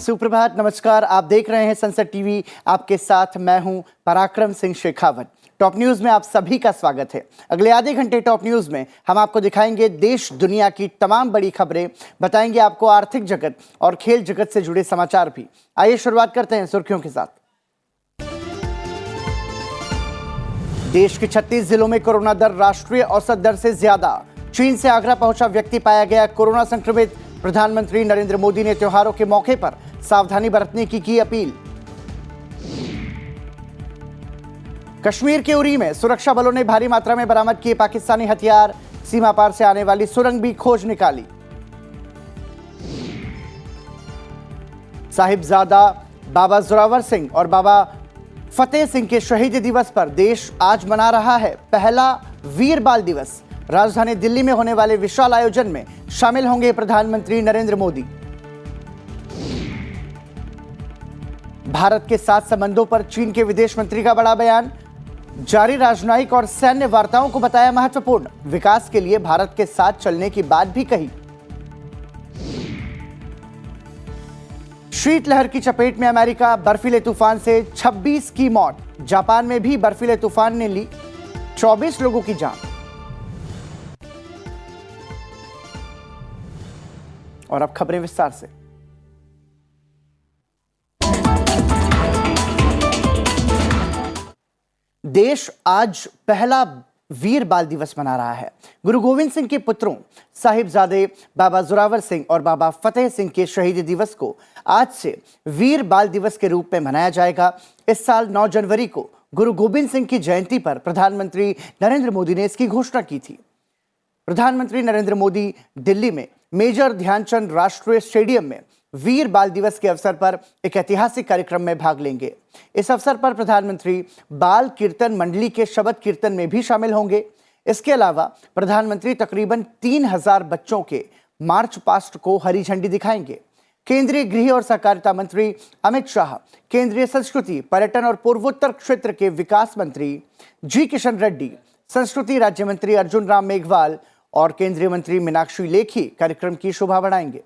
सुप्रभात, नमस्कार। आप देख रहे हैं संसद टीवी। आपके साथ मैं हूं पराक्रम सिंह शेखावत। टॉप न्यूज में आप सभी का स्वागत है। अगले आधे घंटे टॉप न्यूज में हम आपको दिखाएंगे देश दुनिया की तमाम बड़ी खबरें, बताएंगे आपको आर्थिक जगत और खेल जगत से जुड़े समाचार भी। आइए शुरुआत करते हैं सुर्खियों के साथ। देश के 36 जिलों में कोरोना दर राष्ट्रीय औसत दर से ज्यादा। चीन से आगरा पहुंचा व्यक्ति पाया गया कोरोना संक्रमित। प्रधानमंत्री नरेंद्र मोदी ने त्योहारों के मौके पर सावधानी बरतने की अपील। कश्मीर के उरी में सुरक्षा बलों ने भारी मात्रा में बरामद किए पाकिस्तानी हथियार। सीमा पार से आने वाली सुरंग भी खोज निकाली। साहिबजादा बाबा जोरावर सिंह और बाबा फतेह सिंह के शहीद दिवस पर देश आज मना रहा है पहला वीर बाल दिवस। राजधानी दिल्ली में होने वाले विशाल आयोजन में शामिल होंगे प्रधानमंत्री नरेंद्र मोदी। भारत के 7 संबंधों पर चीन के विदेश मंत्री का बड़ा बयान। जारी राजनयिक और सैन्य वार्ताओं को बताया महत्वपूर्ण। विकास के लिए भारत के साथ चलने की बात भी कही। शीतलहर की चपेट में अमेरिका, बर्फीले तूफान से 26 की मौत। जापान में भी बर्फीले तूफान ने ली 24 लोगों की जान। और अब खबरें विस्तार से। देश आज पहला वीर बाल दिवस मना रहा है। गुरु गोविंद सिंह के पुत्रों साहिबजादे बाबा जोरावर सिंह और बाबा फतेह सिंह के शहीद दिवस को आज से वीर बाल दिवस के रूप में मनाया जाएगा। इस साल 9 जनवरी को गुरु गोविंद सिंह की जयंती पर प्रधानमंत्री नरेंद्र मोदी ने इसकी घोषणा की थी। प्रधानमंत्री नरेंद्र मोदी दिल्ली में मेजर ध्यानचंद राष्ट्रीय स्टेडियम में वीर बाल दिवस के अवसर पर एक ऐतिहासिक कार्यक्रम में भाग लेंगे। इस अवसर पर प्रधानमंत्री बाल कीर्तन मंडली के शबद कीर्तन में भी शामिल होंगे। इसके अलावा प्रधानमंत्री तकरीबन 3000 बच्चों के मार्च पास्ट को हरी झंडी दिखाएंगे। केंद्रीय गृह और सहकारिता मंत्री अमित शाह, केंद्रीय संस्कृति, पर्यटन और पूर्वोत्तर क्षेत्र के विकास मंत्री जी किशन रेड्डी, संस्कृति राज्य मंत्री अर्जुन राम मेघवाल और केंद्रीय मंत्री मीनाक्षी लेखी कार्यक्रम की शोभा बढ़ाएंगे।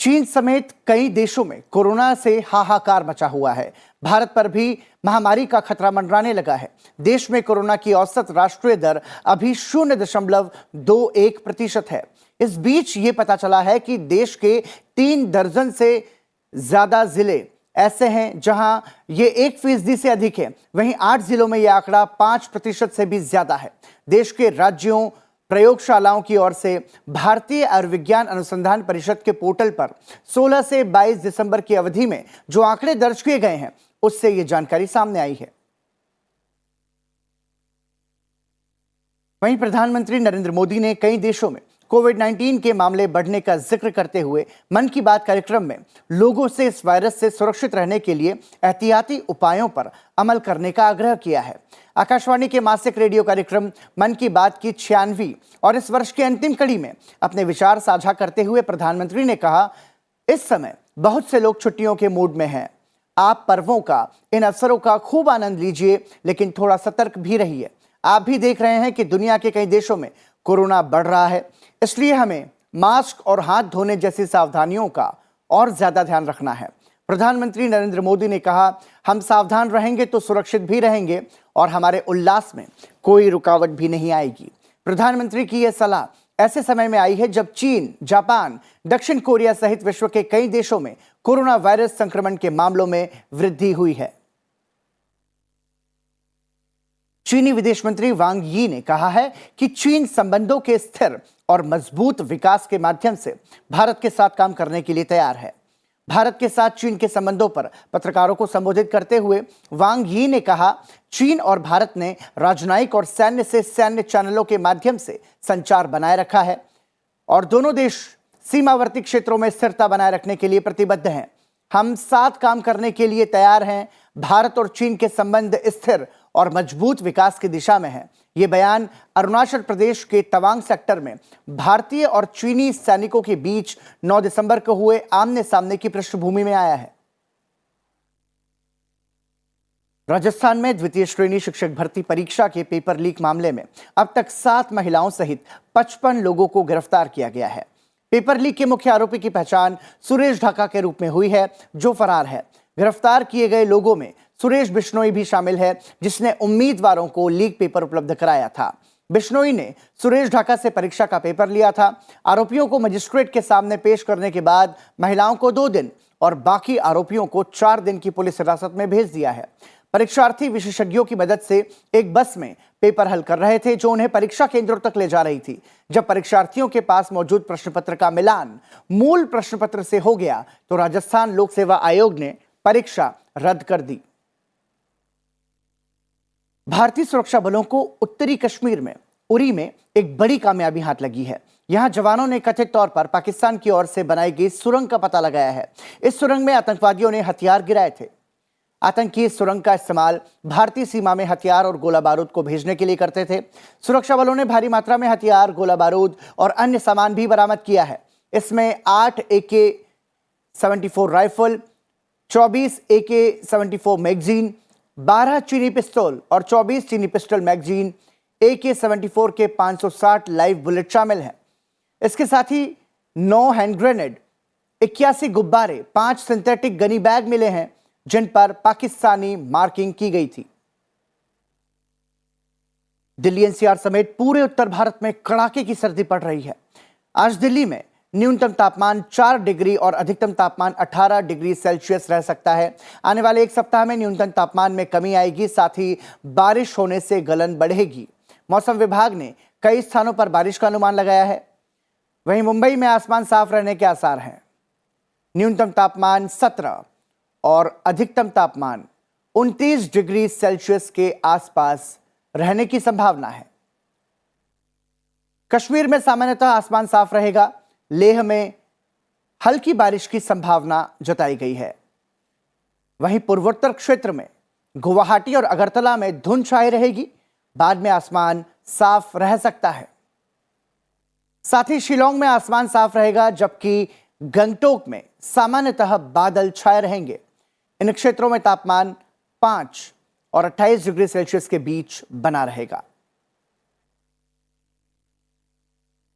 चीन समेत कई देशों में कोरोना से हाहाकार मचा हुआ है। भारत पर भी महामारी का खतरा मंडराने लगा है। देश में कोरोना की औसत राष्ट्रीय दर अभी 0.21% है। इस बीच ये पता चला है कि देश के 3 दर्जन से ज्यादा जिले ऐसे हैं जहां ये 1% से अधिक है। वहीं 8 जिलों में यह आंकड़ा 5% से भी ज्यादा है। देश के राज्यों प्रयोगशालाओं की ओर से भारतीय आयुर्विज्ञान अनुसंधान परिषद के पोर्टल पर 16 से 22 दिसंबर की अवधि में जो आंकड़े दर्ज किए गए हैं उससे ये जानकारी सामने आई है। वहीं प्रधानमंत्री नरेंद्र मोदी ने कई देशों में कोविड-19 के मामले बढ़ने का जिक्र करते हुए मन की बात कार्यक्रम में लोगों से इस वायरस से सुरक्षित रहने के लिए एहतियाती उपायों पर अमल करने का आग्रह किया है। आकाशवाणी के मासिक रेडियो कार्यक्रम मन की बात की 96वीं और इस वर्ष की अंतिम कड़ी में अपने विचार साझा करते हुए प्रधानमंत्री ने कहा, इस समय बहुत से लोग छुट्टियों के मूड में हैं। आप पर्वों का, इन अवसरों का खूब आनंद लीजिए, लेकिन थोड़ा सतर्क भी रहिए। आप भी देख रहे हैं कि दुनिया के कई देशों में कोरोना बढ़ रहा है, इसलिए हमें मास्क और हाथ धोने जैसी सावधानियों का और ज्यादा ध्यान रखना है। प्रधानमंत्री नरेंद्र मोदी ने कहा, हम सावधान रहेंगे तो सुरक्षित भी रहेंगे और हमारे उल्लास में कोई रुकावट भी नहीं आएगी। प्रधानमंत्री की यह सलाह ऐसे समय में आई है जब चीन, जापान, दक्षिण कोरिया सहित विश्व के कई देशों में कोरोना वायरस संक्रमण के मामलों में वृद्धि हुई है। चीनी विदेश मंत्री वांग यी ने कहा है कि चीन संबंधों के स्थिर और मजबूत विकास के माध्यम से भारत के साथ काम करने के लिए तैयार है। भारत के साथ चीन के संबंधों पर पत्रकारों को संबोधित करते हुए वांग यी ने कहा, चीन और भारत ने राजनयिक और सैन्य से सैन्य चैनलों के माध्यम से संचार बनाए रखा है और दोनों देश सीमावर्ती क्षेत्रों में स्थिरता बनाए रखने के लिए प्रतिबद्ध हैं। हम साथ काम करने के लिए तैयार हैं। भारत और चीन के संबंध स्थिर और मजबूत विकास की दिशा में है। ये बयान अरुणाचल प्रदेश के तवांग सेक्टर में भारतीय और चीनी सैनिकों के बीच 9 दिसंबर को हुए आमने सामने की पृष्ठभूमि में आया है। राजस्थान में द्वितीय श्रेणी शिक्षक भर्ती परीक्षा के पेपर लीक मामले में अब तक 7 महिलाओं सहित 55 लोगों को गिरफ्तार किया गया है। पेपर लीक के मुख्य आरोपी की पहचान सुरेश ढाका के रूप में हुई है, जो फरार है। गिरफ्तार किए गए लोगों में सुरेश बिश्नोई भी शामिल है, जिसने उम्मीदवारों को लीक पेपर उपलब्ध कराया था। बिश्नोई ने सुरेश ढाका से परीक्षा का पेपर लिया था। आरोपियों को मजिस्ट्रेट के सामने पेश करने के बाद महिलाओं को 2 दिन और बाकी आरोपियों को 4 दिन की पुलिस हिरासत में भेज दिया है। परीक्षार्थी विशेषज्ञों की मदद से एक बस में पेपर हल कर रहे थे, जो उन्हें परीक्षा केंद्रों तक ले जा रही थी। जब परीक्षार्थियों के पास मौजूद प्रश्न पत्र का मिलान मूल प्रश्न पत्र से हो गया, तो राजस्थान लोक सेवा आयोग ने परीक्षा रद्द कर दी। भारतीय सुरक्षा बलों को उत्तरी कश्मीर में उरी में एक बड़ी कामयाबी हाथ लगी है। यहां जवानों ने कथित तौर पर पाकिस्तान की ओर से बनाई गई सुरंग का पता लगाया है। इस सुरंग में आतंकवादियों ने हथियार गिराए थे। आतंकी इस सुरंग का इस्तेमाल भारतीय सीमा में हथियार और गोला बारूद को भेजने के लिए करते थे। सुरक्षा बलों ने भारी मात्रा में हथियार, गोला बारूद और अन्य सामान भी बरामद किया है। इसमें 8 AK-74 राइफल, 24 AK-74 मैगजीन, 12 चीनी पिस्तौल और 24 चीनी पिस्टल मैगजीन, AK-74 के 560 लाइव बुलेट शामिल हैं। इसके साथ ही 9 हैंड ग्रेनेड, 81 गुब्बारे, 5 सिंथेटिक गनी बैग मिले हैं, जिन पर पाकिस्तानी मार्किंग की गई थी। दिल्ली एनसीआर समेत पूरे उत्तर भारत में कड़ाके की सर्दी पड़ रही है। आज दिल्ली में न्यूनतम तापमान 4 डिग्री और अधिकतम तापमान 18 डिग्री सेल्सियस रह सकता है। आने वाले 1 सप्ताह में न्यूनतम तापमान में कमी आएगी, साथ ही बारिश होने से गलन बढ़ेगी। मौसम विभाग ने कई स्थानों पर बारिश का अनुमान लगाया है। वहीं मुंबई में आसमान साफ रहने के आसार हैं। न्यूनतम तापमान 17 और अधिकतम तापमान 29 डिग्री सेल्सियस के आसपास रहने की संभावना है। कश्मीर में सामान्यतः आसमान साफ रहेगा। लेह में हल्की बारिश की संभावना जताई गई है। वहीं पूर्वोत्तर क्षेत्र में गुवाहाटी और अगरतला में धुंध छाई रहेगी। बाद में आसमान साफ रह सकता है। साथ ही शिलोंग में आसमान साफ रहेगा, जबकि गंगटोक में सामान्यतः बादल छाए रहेंगे। इन क्षेत्रों में तापमान 5 और 28 डिग्री सेल्सियस के बीच बना रहेगा।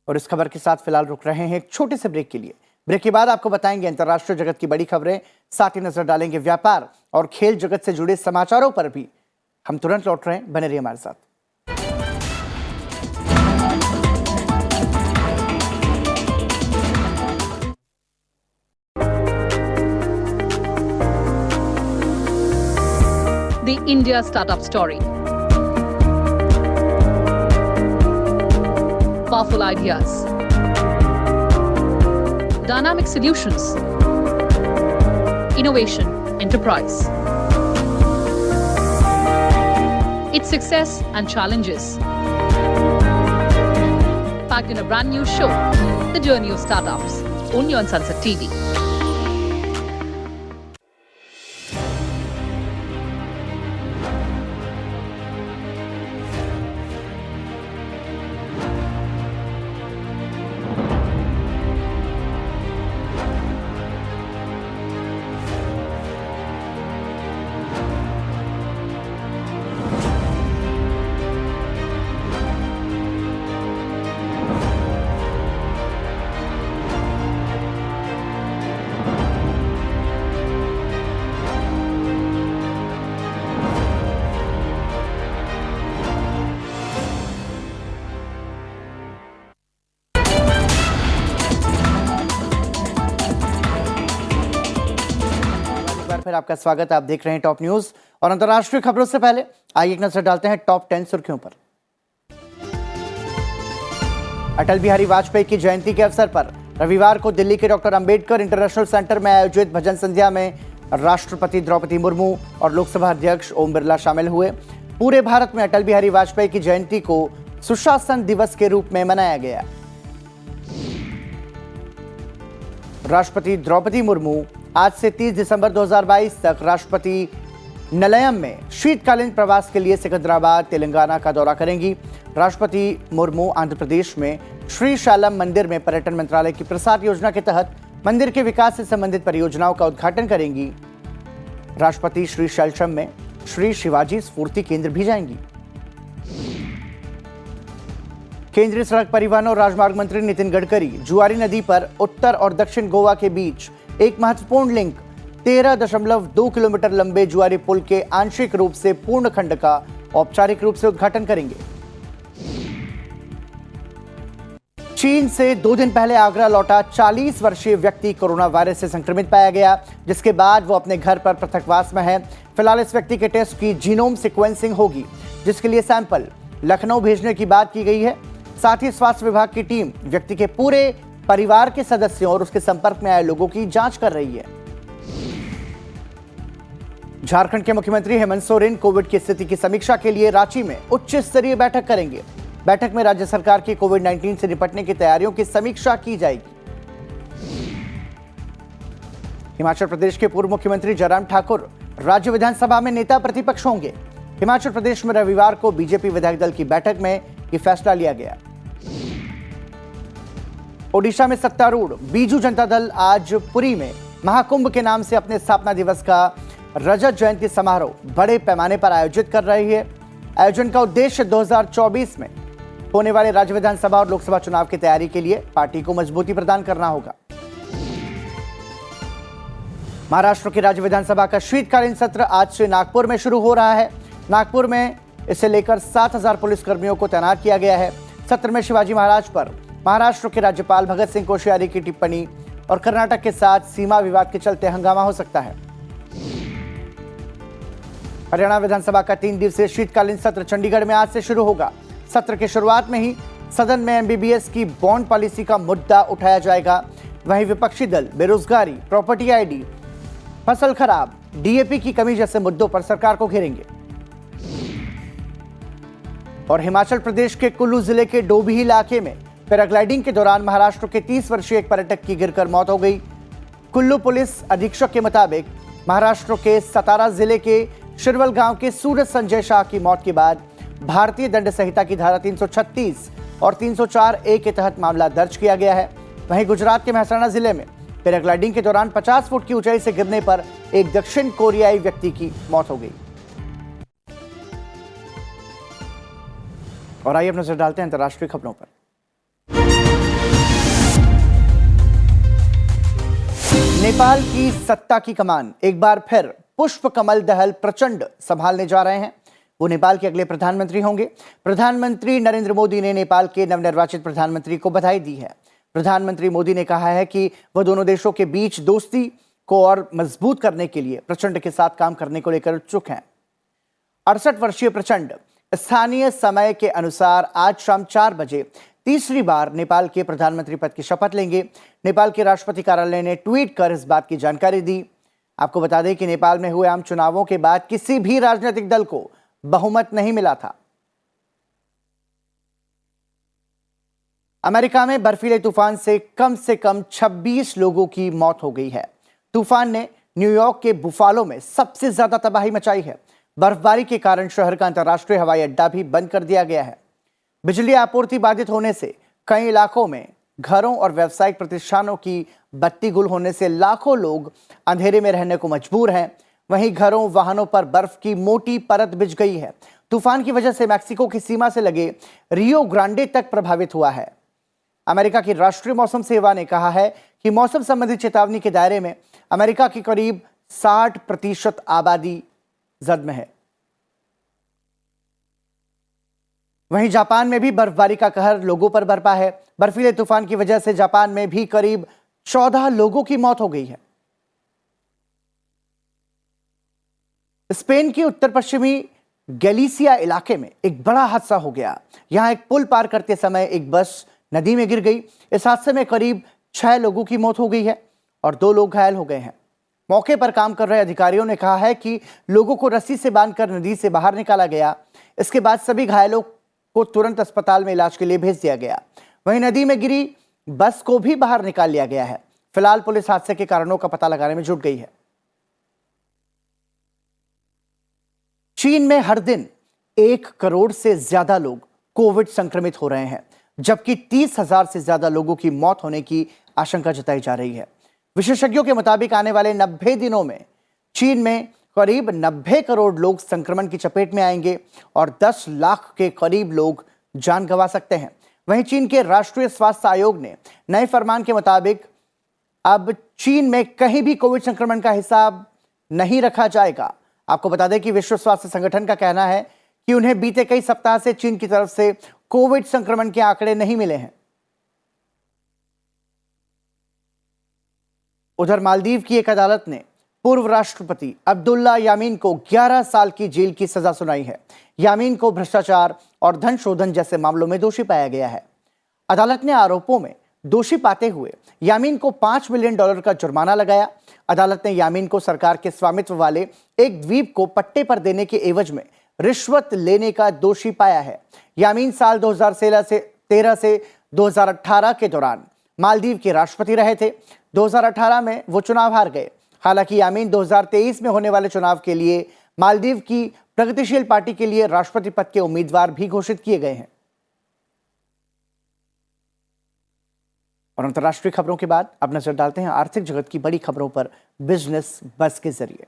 और इस खबर के साथ फिलहाल रुक रहे हैं एक छोटे से ब्रेक के लिए। ब्रेक के बाद आपको बताएंगे अंतर्राष्ट्रीय जगत की बड़ी खबरें, साथ ही नजर डालेंगे व्यापार और खेल जगत से जुड़े समाचारों पर भी। हम तुरंत लौट रहे हैं, बने रहिए हमारे साथ। The India Startup Story. Powerful ideas, dynamic solutions, innovation, enterprise. Its success and challenges. Packed in a brand new show, The Journey of Startups, only on Sunset TV. फिर आपका स्वागत है। आप देख रहे हैं टॉप न्यूज और अंतर्राष्ट्रीय खबरों से पहले आइए एक नजर डालते हैं टॉप 10 सुर्खियों पर। अटल बिहारी वाजपेयी की जयंती के अवसर पर रविवार को दिल्ली के डॉक्टर अंबेडकर इंटरनेशनल सेंटर में आयोजित भजन संध्या में राष्ट्रपति द्रौपदी मुर्मू और लोकसभा अध्यक्ष ओम बिरला शामिल हुए। पूरे भारत में अटल बिहारी वाजपेयी की जयंती को सुशासन दिवस के रूप में मनाया गया। राष्ट्रपति द्रौपदी मुर्मू आज से 30 दिसंबर 2022 तक राष्ट्रपति निलयम में शीतकालीन प्रवास के लिए सिकंदराबाद, तेलंगाना का दौरा करेंगी। राष्ट्रपति मुर्मू आंध्र प्रदेश में श्री शालम मंदिर में पर्यटन मंत्रालय की प्रसाद योजना के तहत मंदिर के विकास से संबंधित परियोजनाओं का उद्घाटन करेंगी। राष्ट्रपति श्री शैलशम में श्री शिवाजी स्फूर्ति केंद्र भी जाएंगी। केंद्रीय सड़क परिवहन और राजमार्ग मंत्री नितिन गडकरी जुआरी नदी पर उत्तर और दक्षिण गोवा के बीच एक महत्वपूर्ण लिंक 13.2 किलोमीटर लंबे जुआरी पुल के आंशिक रूप से पूर्ण खंड का औपचारिक रूप से उद्घाटन करेंगे। चीन से 2 दिन पहले आगरा लौटा 40 वर्षीय व्यक्ति कोरोना वायरस से संक्रमित पाया गया, जिसके बाद वो अपने घर पर पृथकवास में है। फिलहाल इस व्यक्ति के टेस्ट की जीनोम सीक्वेंसिंग होगी, जिसके लिए सैंपल लखनऊ भेजने की बात की गई है। साथ ही स्वास्थ्य विभाग की टीम व्यक्ति के पूरे परिवार के सदस्यों और उसके संपर्क में आए लोगों की जांच कर रही है। झारखंड के मुख्यमंत्री हेमंत सोरेन कोविड की स्थिति की समीक्षा के लिए रांची में उच्च स्तरीय बैठक करेंगे। बैठक में राज्य सरकार की कोविड-19 से निपटने की तैयारियों की समीक्षा की जाएगी। हिमाचल प्रदेश के पूर्व मुख्यमंत्री जयराम ठाकुर राज्य विधानसभा में नेता प्रतिपक्ष होंगे। हिमाचल प्रदेश में रविवार को बीजेपी विधायक दल की बैठक में यह फैसला लिया गया। ओडिशा में सत्तारूढ़ बीजू जनता दल आज पुरी में महाकुंभ के नाम से अपने स्थापना दिवस का रजत जयंती समारोह बड़े पैमाने पर आयोजित कर रही है। आयोजन का उद्देश्य 2024 में होने वाले राज्य विधानसभा और लोकसभा चुनाव की तैयारी के लिए पार्टी को मजबूती प्रदान करना होगा। महाराष्ट्र की राज्य विधानसभा का शीतकालीन सत्र आज से नागपुर में शुरू हो रहा है। नागपुर में इसे लेकर 7,000 पुलिसकर्मियों को तैनात किया गया है। सत्र में शिवाजी महाराज पर महाराष्ट्र के राज्यपाल भगत सिंह कोश्यारी की टिप्पणी और कर्नाटक के साथ सीमा विवाद के चलते हंगामा हो सकता है। हरियाणा विधानसभा का 3 दिवसीय शीतकालीन सत्र चंडीगढ़ में आज से शुरू होगा। सत्र की शुरुआत में ही सदन में एमबीबीएस की बॉन्ड पॉलिसी का मुद्दा उठाया जाएगा। वहीं विपक्षी दल बेरोजगारी, प्रॉपर्टी आईडी, फसल खराब, डीएपी की कमी जैसे मुद्दों पर सरकार को घेरेंगे। और हिमाचल प्रदेश के कुल्लू जिले के डोभी इलाके में पैराग्लाइडिंग के दौरान महाराष्ट्र के 30 वर्षीय एक पर्यटक की गिरकर मौत हो गई। कुल्लू पुलिस अधीक्षक के मुताबिक महाराष्ट्र के सतारा जिले के शिरवल गांव के सूरज संजय शाह की मौत के बाद भारतीय दंड संहिता की धारा 336 और 304A के तहत मामला दर्ज किया गया है। वहीं गुजरात के महसाणा जिले में पैराग्लाइडिंग के दौरान 50 फुट की ऊंचाई से गिरने पर एक दक्षिण कोरियाई व्यक्ति की मौत हो गई। और आइए अब नजर डालते हैं अंतर्राष्ट्रीय खबरों पर। नेपाल की सत्ता की कमान एक बार फिर पुष्प कमल दहल प्रचंड संभालने जा रहे हैं। वो नेपाल के अगले प्रधानमंत्री होंगे। प्रधानमंत्री नरेंद्र मोदी ने नेपाल के नवनिर्वाचित प्रधानमंत्री को बधाई दी है। प्रधानमंत्री मोदी ने कहा है कि वह दोनों देशों के बीच दोस्ती को और मजबूत करने के लिए प्रचंड के साथ काम करने को लेकर उत्सुक हैं। 68 वर्षीय प्रचंड स्थानीय समय के अनुसार आज शाम 4 बजे तीसरी बार नेपाल के प्रधानमंत्री पद की शपथ लेंगे। नेपाल के राष्ट्रपति कार्यालय ने ट्वीट कर इस बात की जानकारी दी। आपको बता दें कि नेपाल में हुए आम चुनावों के बाद किसी भी राजनीतिक दल को बहुमत नहीं मिला था। अमेरिका में बर्फीले तूफान से कम 26 लोगों की मौत हो गई है। तूफान ने न्यूयॉर्क के बुफालो में सबसे ज्यादा तबाही मचाई है। बर्फबारी के कारण शहर का अंतर्राष्ट्रीय हवाई अड्डा भी बंद कर दिया गया है। बिजली आपूर्ति बाधित होने से कई इलाकों में घरों और व्यावसायिक प्रतिष्ठानों की बत्ती गुल होने से लाखों लोग अंधेरे में रहने को मजबूर हैं। वहीं घरों, वाहनों पर बर्फ की मोटी परत बिछ गई है। तूफान की वजह से मैक्सिको की सीमा से लगे रियो ग्रांडे तक प्रभावित हुआ है। अमेरिका की राष्ट्रीय मौसम सेवा ने कहा है कि मौसम संबंधी चेतावनी के दायरे में अमेरिका की करीब 60% आबादी जद में है। वहीं जापान में भी बर्फबारी का कहर लोगों पर बरपा है। बर्फीले तूफान की वजह से जापान में भी करीब 14 लोगों की मौत हो गई है। स्पेन की उत्तर पश्चिमी गैलिसिया इलाके में एक बड़ा हादसा हो गया। यहां एक पुल पार करते समय एक बस नदी में गिर गई। इस हादसे में करीब 6 लोगों की मौत हो गई है और 2 लोग घायल हो गए हैं। मौके पर काम कर रहे अधिकारियों ने कहा है कि लोगों को रस्सी से बांधकर नदी से बाहर निकाला गया। इसके बाद सभी घायलों को तुरंत अस्पताल में इलाज के लिए भेज दिया गया। वहीं नदी में गिरी बस को भी बाहर निकाल लिया गया है। फिलहाल पुलिस हादसे के कारणों का पता लगाने में जुट गई है। चीन में हर दिन 1 करोड़ से ज्यादा लोग कोविड संक्रमित हो रहे हैं, जबकि 30,000 से ज्यादा लोगों की मौत होने की आशंका जताई जा रही है। विशेषज्ञों के मुताबिक आने वाले 90 दिनों में चीन में करीब 90 करोड़ लोग संक्रमण की चपेट में आएंगे और 10 लाख के करीब लोग जान गंवा सकते हैं। वहीं चीन के राष्ट्रीय स्वास्थ्य आयोग ने नए फरमान के मुताबिक अब चीन में कहीं भी कोविड संक्रमण का हिसाब नहीं रखा जाएगा। आपको बता दें कि विश्व स्वास्थ्य संगठन का कहना है कि उन्हें बीते कई सप्ताह से चीन की तरफ से कोविड संक्रमण के आंकड़े नहीं मिले हैं। उधर मालदीव की एक अदालत ने पूर्व राष्ट्रपति अब्दुल्ला यामीन को 11 साल की जेल की सजा सुनाई है। यामीन को भ्रष्टाचार और धन शोधन जैसे मामलों में दोषी पाया गया है। अदालत ने आरोपों में दोषी पाते हुए यामीन को $5 मिलियन का जुर्माना लगाया। अदालत ने यामीन को सरकार के स्वामित्व वाले एक द्वीप को पट्टे पर देने के एवज में रिश्वत लेने का दोषी पाया है। यामीन साल 2013 से 2018 के दौरान मालदीव के राष्ट्रपति रहे थे। 2018 में वो चुनाव हार गए। हालांकि यामीन 2023 में होने वाले चुनाव के लिए मालदीव की प्रगतिशील पार्टी के लिए राष्ट्रपति पद के उम्मीदवार भी घोषित किए गए हैं। और अंतर्राष्ट्रीय खबरों के बाद अब नजर डालते हैं आर्थिक जगत की बड़ी खबरों पर बिजनेस बस के जरिए।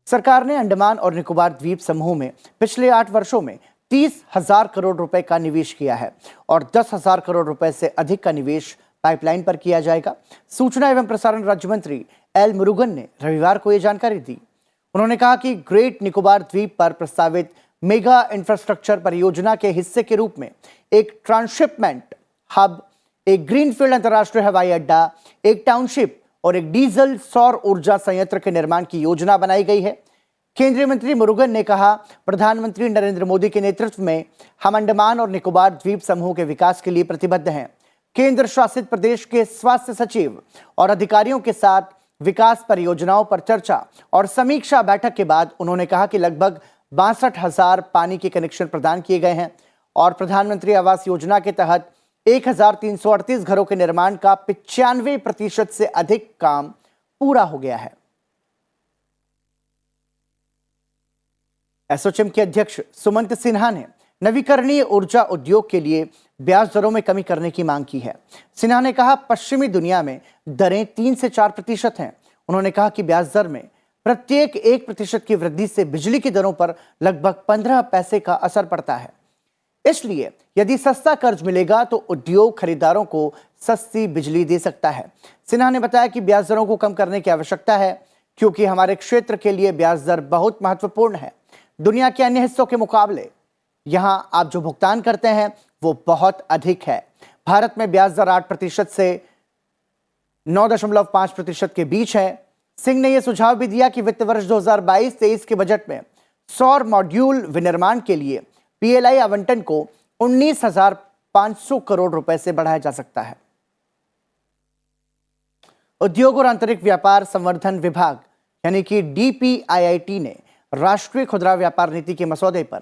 सरकार ने अंडमान और निकोबार द्वीप समूह में पिछले 8 वर्षों में 30,000 करोड़ रुपए का निवेश किया है और 10,000 करोड़ रुपए से अधिक का निवेश पाइपलाइन पर किया जाएगा। सूचना एवं प्रसारण राज्य मंत्री एल मुरुगन ने रविवार को यह जानकारी दी। उन्होंने कहा कि ग्रेट निकोबार द्वीप पर प्रस्तावित मेगा इंफ्रास्ट्रक्चर परियोजना के हिस्से के रूप में एक ट्रांसशिपमेंट हब, एक ग्रीनफील्ड अंतर्राष्ट्रीय हवाई अड्डा, एक टाउनशिप और एक डीजल सौर ऊर्जा संयंत्र के निर्माण की योजना बनाई गई है। केंद्रीय मंत्री मुरुगन ने कहा, प्रधानमंत्री नरेंद्र मोदी के नेतृत्व में हम अंडमान और निकोबार द्वीप समूह के विकास के लिए प्रतिबद्ध हैं। केंद्र शासित प्रदेश के स्वास्थ्य सचिव और अधिकारियों के साथ विकास परियोजनाओं पर चर्चा और समीक्षा बैठक के बाद उन्होंने कहा कि लगभग 62,000 पानी के कनेक्शन प्रदान किए गए हैं और प्रधानमंत्री आवास योजना के तहत 1,338 घरों के निर्माण का 95% से अधिक काम पूरा हो गया है। एसोचैम के अध्यक्ष सुमंत सिन्हा ने नवीकरणीय ऊर्जा उद्योग के लिए ब्याज दरों में कमी करने की मांग की है। सिन्हा ने कहा, पश्चिमी दुनिया में दरें 3 से 4% हैं। उन्होंने कहा कि ब्याज दर में प्रत्येक 1% की वृद्धि से बिजली की दरों पर लगभग 15 पैसे का असर पड़ता है। इसलिए यदि सस्ता कर्ज मिलेगा तो उद्योग खरीदारों को सस्ती बिजली दे सकता है। सिन्हा ने बताया कि ब्याज दरों को कम करने की आवश्यकता है क्योंकि हमारे क्षेत्र के लिए ब्याज दर बहुत महत्वपूर्ण है। दुनिया के अन्य हिस्सों के मुकाबले यहां आप जो भुगतान करते हैं वो बहुत अधिक है। भारत में ब्याज दर 8% से 9.5% के बीच है। सिंह ने यह सुझाव भी दिया कि वित्त वर्ष 2022-23 के बजट में सौर मॉड्यूल विनिर्माण के लिए पीएलआई आवंटन को 19,500 करोड़ रुपए से बढ़ाया जा सकता है। उद्योग और आंतरिक व्यापार संवर्धन विभाग यानी कि डीपीआईआईटी ने राष्ट्रीय खुदरा व्यापार नीति के मसौदे पर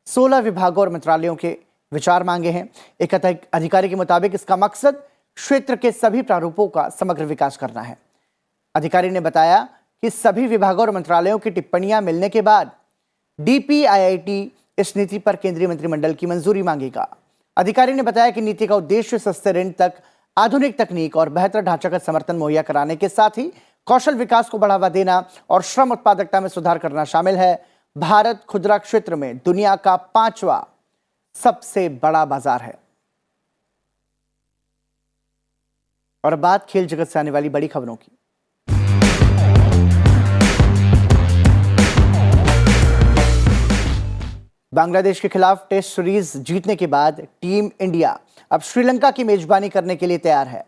16 विभागों और मंत्रालयों के विचार मांगे हैं। एक अधिकारी के मुताबिक इसका मकसद क्षेत्र के सभी प्रारूपों का समग्र विकास करना है। अधिकारी ने बताया कि सभी विभागों और मंत्रालयों की टिप्पणियां मिलने के बाद डीपीआईआईटी इस नीति पर केंद्रीय मंत्रिमंडल की मंजूरी मांगेगा। अधिकारी ने बताया कि नीति का उद्देश्य सस्ते ऋण तक आधुनिक तकनीक और बेहतर ढांचागत समर्थन मुहैया कराने के साथ ही कौशल विकास को बढ़ावा देना और श्रम उत्पादकता में सुधार करना शामिल है। भारत खुदरा क्षेत्र में दुनिया का 5वां सबसे बड़ा बाजार है। और अब बात खेल जगत से आने वाली बड़ी खबरों की। बांग्लादेश के खिलाफ टेस्ट सीरीज जीतने के बाद टीम इंडिया अब श्रीलंका की मेजबानी करने के लिए तैयार है।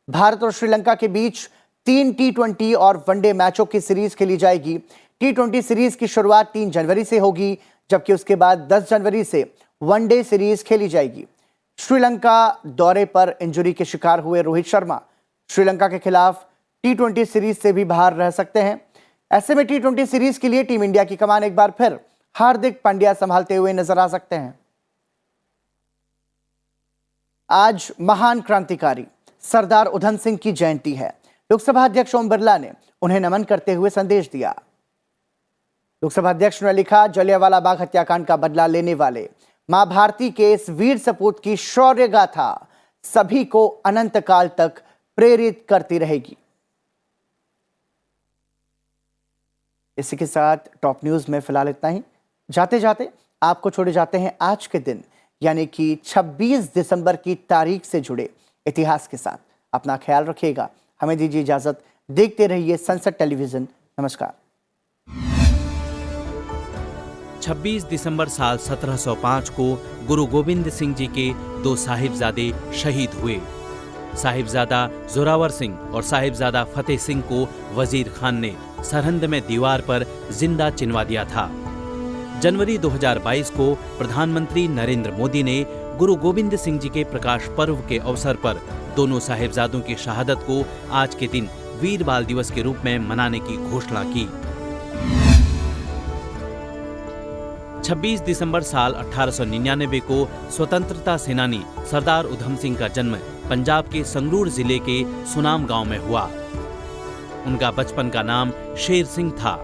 भारत और श्रीलंका के बीच 3 T20 और वनडे मैचों की सीरीज खेली जाएगी। T20 सीरीज की शुरुआत 3 जनवरी से होगी, जबकि उसके बाद 10 जनवरी से वनडे सीरीज खेली जाएगी। श्रीलंका दौरे पर इंजरी के शिकार हुए रोहित शर्मा श्रीलंका के खिलाफ T20 सीरीज से भी बाहर रह सकते हैं। ऐसे में T20 सीरीज के लिए टीम इंडिया की कमान एक बार फिर हार्दिक पांड्या संभालते हुए नजर आ सकते हैं। आज महान क्रांतिकारी सरदार उधम सिंह की जयंती है। लोकसभा अध्यक्ष ओम बिरला ने उन्हें नमन करते हुए संदेश दिया। लोकसभा अध्यक्ष ने लिखा, जलियांवाला बाग हत्याकांड का बदला लेने वाले मां भारती के इस वीर सपूत की शौर्य गाथा सभी को अनंत काल तक प्रेरित करती रहेगी। इसी के साथ टॉप न्यूज में फिलहाल इतना ही। जाते जाते आपको छोड़े जाते हैं आज के दिन यानी कि 26 दिसंबर की तारीख से जुड़े इतिहास के साथ। अपना ख्याल रखिएगा, हमें दीजिए इजाजत। देखते रहिए सनसेट टेलीविजन। नमस्कार। 26 दिसंबर साल 1705 को गुरु गोविंद सिंह जी के 2 साहिबजादे शहीद हुए। साहिबजादा जोरावर सिंह और साहिबजादा फतेह सिंह को वजीर खान ने सरहंद में दीवार पर जिंदा चिनवा दिया था। जनवरी 2022 को प्रधानमंत्री नरेंद्र मोदी ने गुरु गोविंद सिंह जी के प्रकाश पर्व के अवसर पर दोनों साहिबजादों की शहादत को आज के दिन वीर बाल दिवस के रूप में मनाने की घोषणा की। 26 दिसंबर साल 1899 को स्वतंत्रता सेनानी सरदार उधम सिंह का जन्म पंजाब के संगरूर जिले के सुनाम गांव में हुआ। उनका बचपन का नाम शेर सिंह था।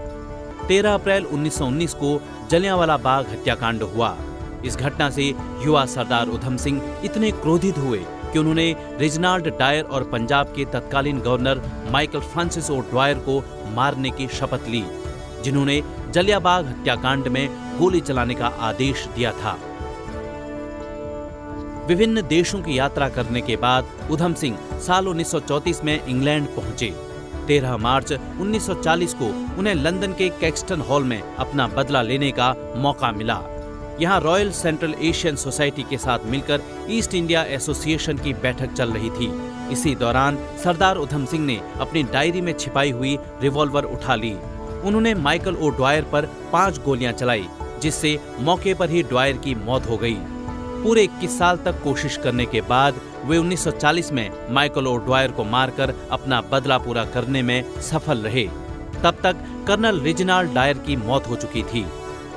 13 अप्रैल 1919 को जलियांवाला बाग हत्याकांड हुआ। इस घटना से युवा सरदार उधम सिंह इतने क्रोधित हुए कि उन्होंने रेजिनाल्ड डायर और पंजाब के तत्कालीन governor Michael Francis O Dwyer को मारने की शपथ ली, जिन्होंने जलियांबाग हत्याकांड में गोली चलाने का आदेश दिया था। विभिन्न देशों की यात्रा करने के बाद उधम सिंह साल 1934 में इंग्लैंड पहुंचे। 13 मार्च 1940 को उन्हें लंदन के कैक्सटन हॉल में अपना बदला लेने का मौका मिला। यहाँ रॉयल सेंट्रल एशियन सोसाइटी के साथ मिलकर ईस्ट इंडिया एसोसिएशन की बैठक चल रही थी। इसी दौरान सरदार उधम सिंह ने अपनी डायरी में छिपाई हुई रिवॉल्वर उठा ली। उन्होंने माइकल ओ ड्वायर पर 5 गोलियां चलाई, जिससे मौके पर ही ड्वायर की मौत हो गई। पूरे 21 साल तक कोशिश करने के बाद वे 1940 में माइकल ओ ड्वायर को मारकर अपना बदला पूरा करने में सफल रहे। तब तक कर्नल रेजिनाल्ड डायर की मौत हो चुकी थी।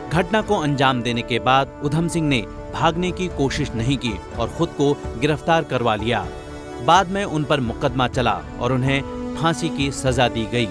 घटना को अंजाम देने के बाद उधम सिंह ने भागने की कोशिश नहीं की और खुद को गिरफ्तार करवा लिया। बाद में उन पर मुकदमा चला और उन्हें फांसी की सजा दी गई।